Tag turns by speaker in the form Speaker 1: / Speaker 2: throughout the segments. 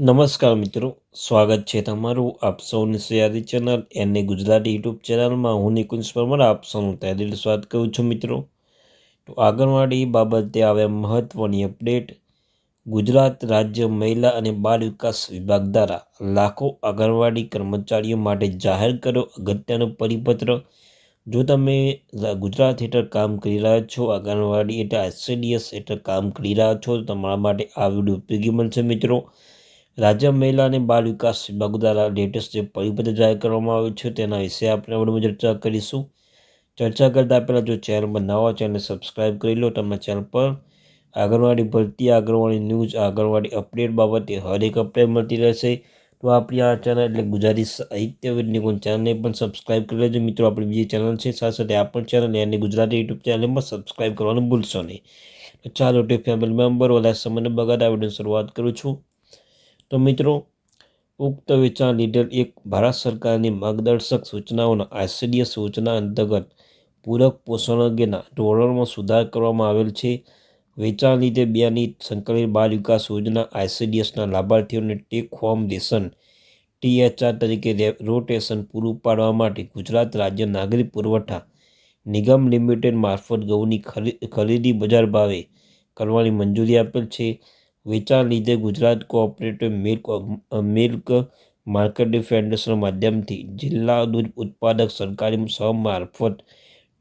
Speaker 1: નમસ્કાર મિત્રો, સ્વાગત છે તમારું આપ સૌની સયાદી ચેનલ એને ગુજરાતી યુટ્યુબ ચેનલમાં. હું નિકુંજ પરમાર આપ સૌનું તહેદિલ સ્વાગત કરું છું મિત્રો. તો આંગણવાડી બાબતે આવે મહત્ત્વની અપડેટ. ગુજરાત રાજ્ય મહિલા અને બાળ વિકાસ વિભાગ દ્વારા લાખો આંગણવાડી કર્મચારીઓ માટે જાહેર કર્યો અગત્યનો પરિપત્ર. જો તમે ગુજરાત હેઠળ કામ કરી રહ્યા છો, આંગણવાડી એટલે ICDS હેઠળ કામ કરી રહ્યા છો, તો તમારા માટે આ વિડીયો ઉપયોગી બનશે મિત્રો. રાજ્ય મહિલા અને બાળ વિકાસ વિભાગ દ્વારા લેટેસ્ટ જે પરિપત્ર જાહેર કરવામાં આવ્યું છે તેના વિશે આપણે વિડીયોમાં ચર્ચા કરીશું. ચર્ચા કરતાં પહેલાં જો ચેનલ પર નવા હોય ચેનલ સબસ્ક્રાઈબ કરી લો. તમને ચેનલ પર આંગણવાડી ભરતી, આંગણવાડી ન્યૂઝ, આંગણવાડી અપડેટ બાબતે હરેક અપડેટ મળતી રહેશે. તો આપણી આ ચેનલ એટલે ગુજરાતી સાહિત્ય વિદ નિકુંજ ચેનલને પણ સબસ્ક્રાઈબ કરી લેજો મિત્રો. આપણી બીજી ચેનલ છે, સાથે સાથે આ પણ ચેનલ અને ગુજરાતી યુટ્યુબ ચેનલમાં સબસ્ક્રાઈબ કરવાનું ભૂલશો નહીં. તો ચાલો ફેમિલી મેમ્બર વધારે સમયને બગાડ વિડીયોની શરૂઆત કરું છું. તો મિત્રો, ઉક્ત વેચાણ લીધેલ એક ભારત સરકારની માર્ગદર્શક સૂચનાઓના ICDS સૂચના અંતર્ગત પૂરક પોષણ અંગેના ધોરણોમાં સુધાર કરવામાં આવેલ છે. વેચાણ લીધે બિયાની સંકલિત બાળ વિકાસ યોજના ICDSના લાભાર્થીઓને ટેક હોમ રેશન THR તરીકે રોટેશન પૂરું પાડવા માટે ગુજરાત રાજ્ય નાગરિક પુરવઠા નિગમ લિમિટેડ મારફત ઘઉંની ખરીદી બજાર ભાવે કરવાની મંજૂરી આપેલ છે. વેચાણ લીધે ગુજરાત કોઓપરેટિવ મિલ્ક માર્કેટિંગ ફેડરેશનના માધ્યમથી જિલ્લા દૂધ ઉત્પાદક સરકારી સહ મારફત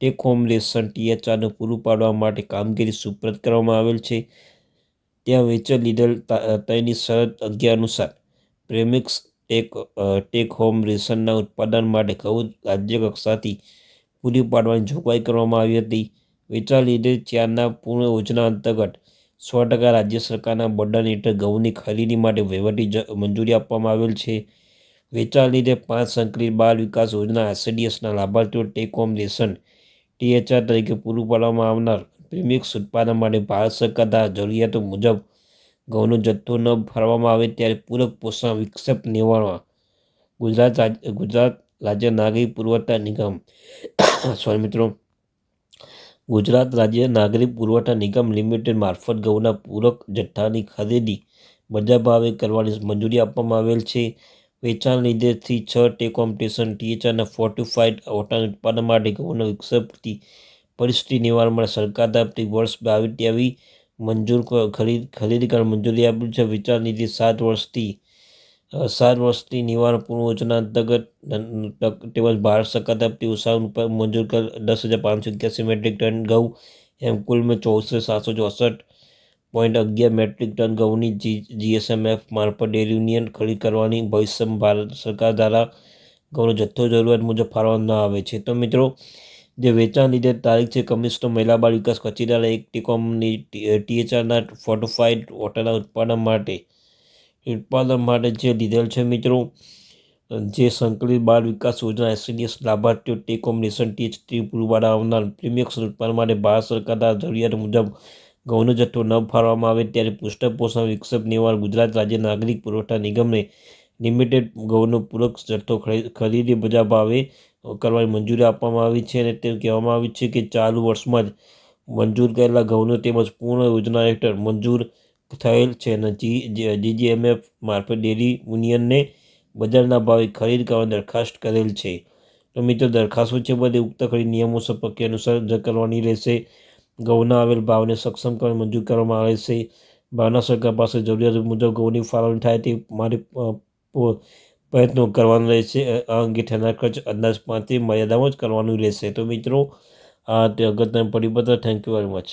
Speaker 1: ટેક હોમ રેશન THRને પૂરું પાડવા માટે કામગીરી સુપ્રત કરવામાં આવેલ છે. ત્યાં વેચાણ લીધેલ તેની શરત 11 અનુસાર પ્રેમિક્સ ટેક હોમ રેશનના ઉત્પાદન માટે ઘઉં રાજ્ય કક્ષાથી પૂરી પાડવાની જોગવાઈ કરવામાં આવી હતી. વેચાણ લીધેલ ચારના પૂર્ણ યોજના અંતર્ગત 100% રાજ્ય સરકારના બર્ડન હેઠળ ઘઉંની ખરીદી માટે વહીવટી મંજૂરી આપવામાં આવેલ છે. વેચાણ લીધે 5 સંકલિત બાળ વિકાસ યોજના ICDSના લાભાર્થીઓ ટેક હોમ રેશન THR તરીકે પૂરું પાડવામાં આવનાર પ્રીમિક્સ ઉત્પાદન માટે ભારત સરકાર દ્વારા જરૂરિયાતો મુજબ ઘઉંનો જથ્થો ન ફાળવવામાં આવે ત્યારે પૂરક પોષણ વિક્ષેપ નિવારવા ગુજરાત રાજ્ય નાગરિક પુરવઠા નિગમ ગુજરાત રાજ્ય નાગરિક પુરવઠા નિગમ લિમિટેડ મારફત ઘઉંના પૂરક જથ્થાની ખરીદી બજાર ભાવે કરવાની મંજૂરી આપવામાં આવેલ છે. વેચાણ લીધેથી 6 ટેક હોમ રેશન THRના ફોર્ટિફાઈડ ઓટાના ઉત્પાદન માટે ઘઉંના વિક્ષેપથી પરિસ્થિતિ નિવારણ માટે સરકાર તરફથી વર્ષ 22-23 મંજૂર ખરીદી કરવા મંજૂરી આપેલ છે. વેચાણ લીધે 7 વર્ષથી નિવારણ પૂર્ણ યોજના અંતર્ગત તેમજ ભારત સરકાર તરફથી ઉત્સાહ મંજૂર કર 10,581 મેટ્રિક ટન ઘઉં એમ કુલ 14,768.11 મેટ્રિક ટન ઘઉંની GSMF મારફત ડેરી યુનિયન ખરીદ કરવાની ભવિષ્યમાં ભારત સરકાર દ્વારા ઘઉંનો જથ્થો જરૂરિયાત મુજબ ફાળવવામાં આવે છે. તો મિત્રો, જે વેચાણ લીધે તારીખ છે, કમિશનર મહિલા બાળ વિકાસ કચેરી દ્વારા એક ટેકોમની THRના ફોર્ટિફાઈડ ઓટાના ઉત્પાદન માટે જે લીધેલ છે મિત્રો, જે સંકલિત બાળ વિકાસ યોજના ICDS લાભાર્થીઓ ટેક હોમ રેશન THR પૂરું પાડવા આવનાર પ્રીમિયમ ઉત્પાદન માટે ભારત સરકાર દ્વારા જરૂરિયાત મુજબ ઘઉંનો જથ્થો ન ફાળવવામાં આવે ત્યારે પૃષ્ઠપોષણ વિક્ષેપ નિવારણ ગુજરાત રાજ્ય નાગરિક પુરવઠા નિગમને લિમિટેડ ઘઉંનો પૂરક જથ્થો ખરીદી બજાર ભાવે કરવાની મંજૂરી આપવામાં આવી છે. અને તે કહેવામાં આવ્યું છે કે ચાલુ વર્ષમાં જ મંજૂર કરેલા ઘઉંનો તેમજ પૂર્ણ યોજના હેઠળ મંજૂર થયેલ છે અને GGMF મારફત ડેરી યુનિયનને બજારના ભાવે ખરીદ કરવાની દરખાસ્ત કરેલ છે. તો મિત્રો, દરખાસ્તો છે બધી ઉક્ત ખરીદ નિયમો પ્રક્રિયા અનુસાર જ કરવાની રહેશે. ઘઉંના આવેલ ભાવને સક્ષમ કરવાની મંજૂર કરવામાં આવે છે. ભારત સરકાર પાસે જરૂરિયાત મુજબ ઘઉંની ફાળવણી થાય તે માટે પ્રયત્નો કરવાનો રહેશે. આ અંગે થનાર ખર્ચ અંદાજપત્રની મર્યાદામાં જ કરવાનું રહેશે. તો મિત્રો, આ તે અગત્યના પરિપત્ર. Thank you very much.